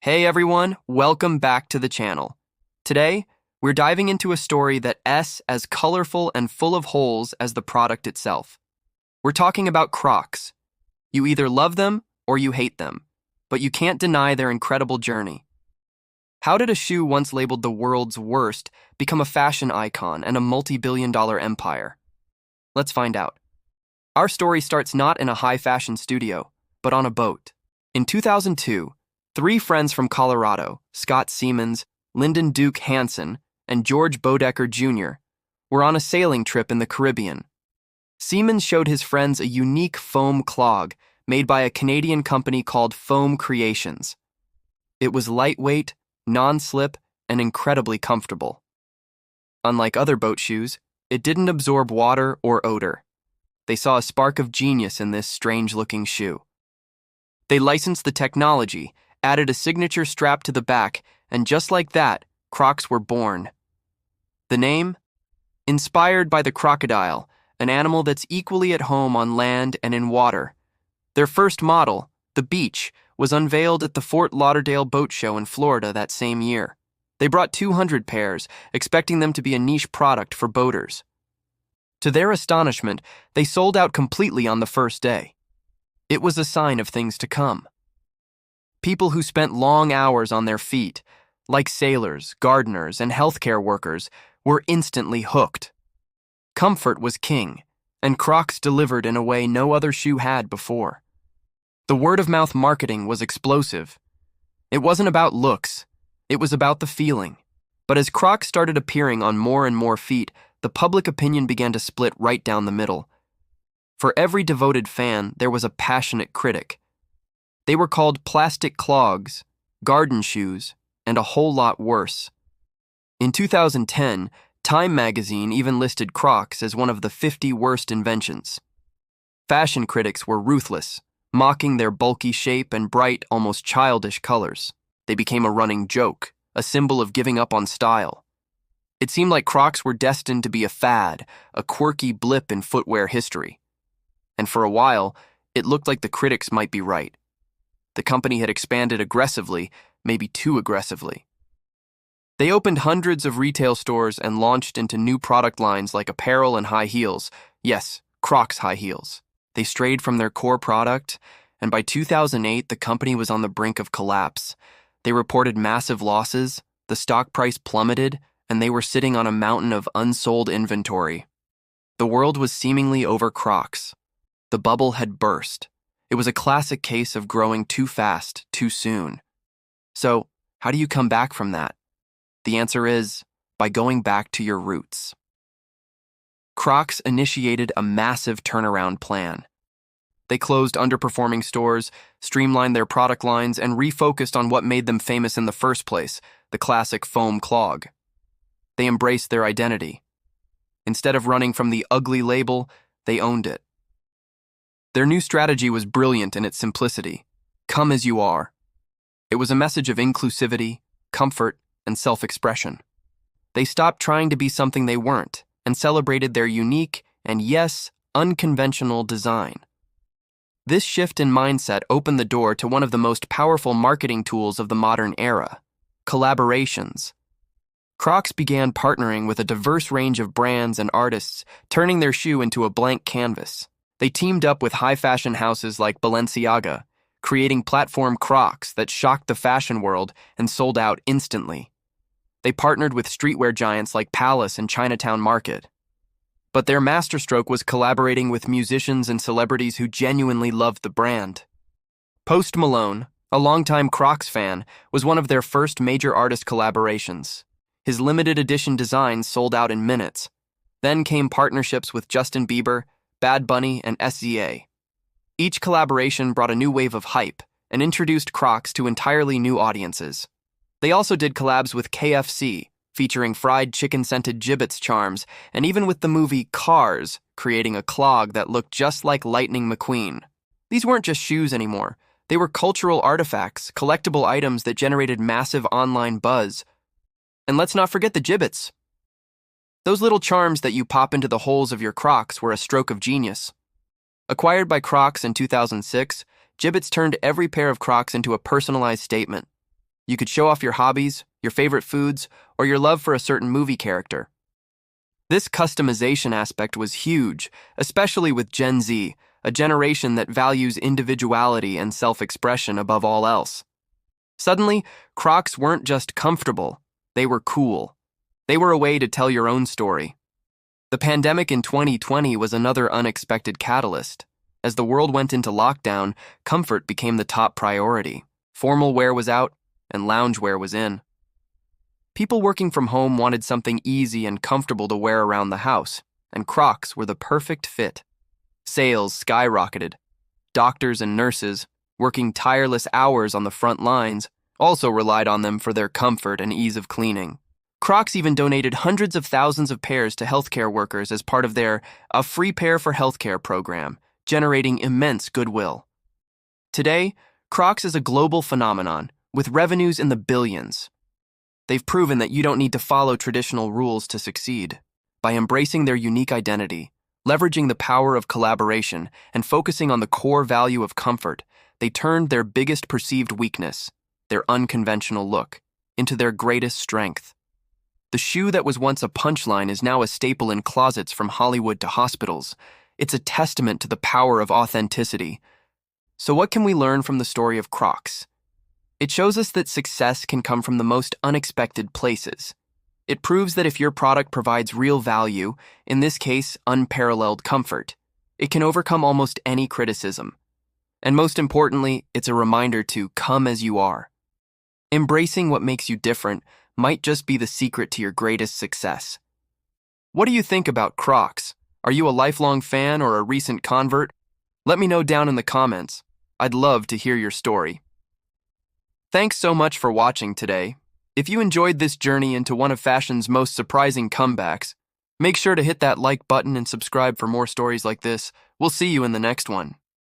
Hey everyone, welcome back to the channel. Today, we're diving into a story that's as colorful and full of holes as the product itself. We're talking about Crocs. You either love them or you hate them, but you can't deny their incredible journey. How did a shoe once labeled the world's worst become a fashion icon and a multi-billion-dollar empire? Let's find out. Our story starts not in a high-fashion studio, but on a boat. In 2002, three friends from Colorado, Scott Siemens, Lyndon Duke Hansen, and George Bodecker Jr., were on a sailing trip in the Caribbean. Siemens showed his friends a unique foam clog made by a Canadian company called Foam Creations. It was lightweight, non-slip, and incredibly comfortable. Unlike other boat shoes, it didn't absorb water or odor. They saw a spark of genius in this strange-looking shoe. They licensed the technology, added a signature strap to the back, and just like that, Crocs were born. The name? Inspired by the crocodile, an animal that's equally at home on land and in water. Their first model, the Beach, was unveiled at the Fort Lauderdale Boat Show in Florida that same year. They brought 200 pairs, expecting them to be a niche product for boaters. To their astonishment, they sold out completely on the first day. It was a sign of things to come. People who spent long hours on their feet, like sailors, gardeners, and healthcare workers, were instantly hooked. Comfort was king, and Crocs delivered in a way no other shoe had before. The word-of-mouth marketing was explosive. It wasn't about looks, it was about the feeling. But as Crocs started appearing on more and more feet, the public opinion began to split right down the middle. For every devoted fan, there was a passionate critic. They were called plastic clogs, garden shoes, and a whole lot worse. In 2010, Time magazine even listed Crocs as one of the 50 worst inventions. Fashion critics were ruthless, mocking their bulky shape and bright, almost childish colors. They became a running joke, a symbol of giving up on style. It seemed like Crocs were destined to be a fad, a quirky blip in footwear history. And for a while, it looked like the critics might be right. The company had expanded aggressively, maybe too aggressively. They opened hundreds of retail stores and launched into new product lines like apparel and high heels. Yes, Crocs high heels. They strayed from their core product, and by 2008, the company was on the brink of collapse. They reported massive losses, the stock price plummeted, and they were sitting on a mountain of unsold inventory. The world was seemingly over Crocs. The bubble had burst. It was a classic case of growing too fast, too soon. So, how do you come back from that? The answer is, by going back to your roots. Crocs initiated a massive turnaround plan. They closed underperforming stores, streamlined their product lines, and refocused on what made them famous in the first place, the classic foam clog. They embraced their identity. Instead of running from the ugly label, they owned it. Their new strategy was brilliant in its simplicity. Come as you are. It was a message of inclusivity, comfort, and self-expression. They stopped trying to be something they weren't and celebrated their unique and, yes, unconventional design. This shift in mindset opened the door to one of the most powerful marketing tools of the modern era, collaborations. Crocs began partnering with a diverse range of brands and artists, turning their shoe into a blank canvas. They teamed up with high-fashion houses like Balenciaga, creating platform Crocs that shocked the fashion world and sold out instantly. They partnered with streetwear giants like Palace and Chinatown Market. But their masterstroke was collaborating with musicians and celebrities who genuinely loved the brand. Post Malone, a longtime Crocs fan, was one of their first major artist collaborations. His limited edition designs sold out in minutes. Then came partnerships with Justin Bieber, Bad Bunny, and SZA. Each collaboration brought a new wave of hype and introduced Crocs to entirely new audiences. They also did collabs with KFC, featuring fried chicken-scented Jibbitz charms, and even with the movie Cars, creating a clog that looked just like Lightning McQueen. These weren't just shoes anymore. They were cultural artifacts, collectible items that generated massive online buzz. And let's not forget the Jibbitz. Those little charms that you pop into the holes of your Crocs were a stroke of genius. Acquired by Crocs in 2006, Jibbitz turned every pair of Crocs into a personalized statement. You could show off your hobbies, your favorite foods, or your love for a certain movie character. This customization aspect was huge, especially with Gen Z, a generation that values individuality and self-expression above all else. Suddenly, Crocs weren't just comfortable, they were cool. They were a way to tell your own story. The pandemic in 2020 was another unexpected catalyst. As the world went into lockdown, comfort became the top priority. Formal wear was out, and loungewear was in. People working from home wanted something easy and comfortable to wear around the house, and Crocs were the perfect fit. Sales skyrocketed. Doctors and nurses, working tireless hours on the front lines, also relied on them for their comfort and ease of cleaning. Crocs even donated hundreds of thousands of pairs to healthcare workers as part of their A Free Pair for Healthcare program, generating immense goodwill. Today, Crocs is a global phenomenon, with revenues in the billions. They've proven that you don't need to follow traditional rules to succeed. By embracing their unique identity, leveraging the power of collaboration, and focusing on the core value of comfort, they turned their biggest perceived weakness, their unconventional look, into their greatest strength. The shoe that was once a punchline is now a staple in closets from Hollywood to hospitals. It's a testament to the power of authenticity. So what can we learn from the story of Crocs? It shows us that success can come from the most unexpected places. It proves that if your product provides real value, in this case, unparalleled comfort, it can overcome almost any criticism. And most importantly, it's a reminder to come as you are. Embracing what makes you different might just be the secret to your greatest success. What do you think about Crocs? Are you a lifelong fan or a recent convert? Let me know down in the comments. I'd love to hear your story. Thanks so much for watching today. If you enjoyed this journey into one of fashion's most surprising comebacks, make sure to hit that like button and subscribe for more stories like this. We'll see you in the next one.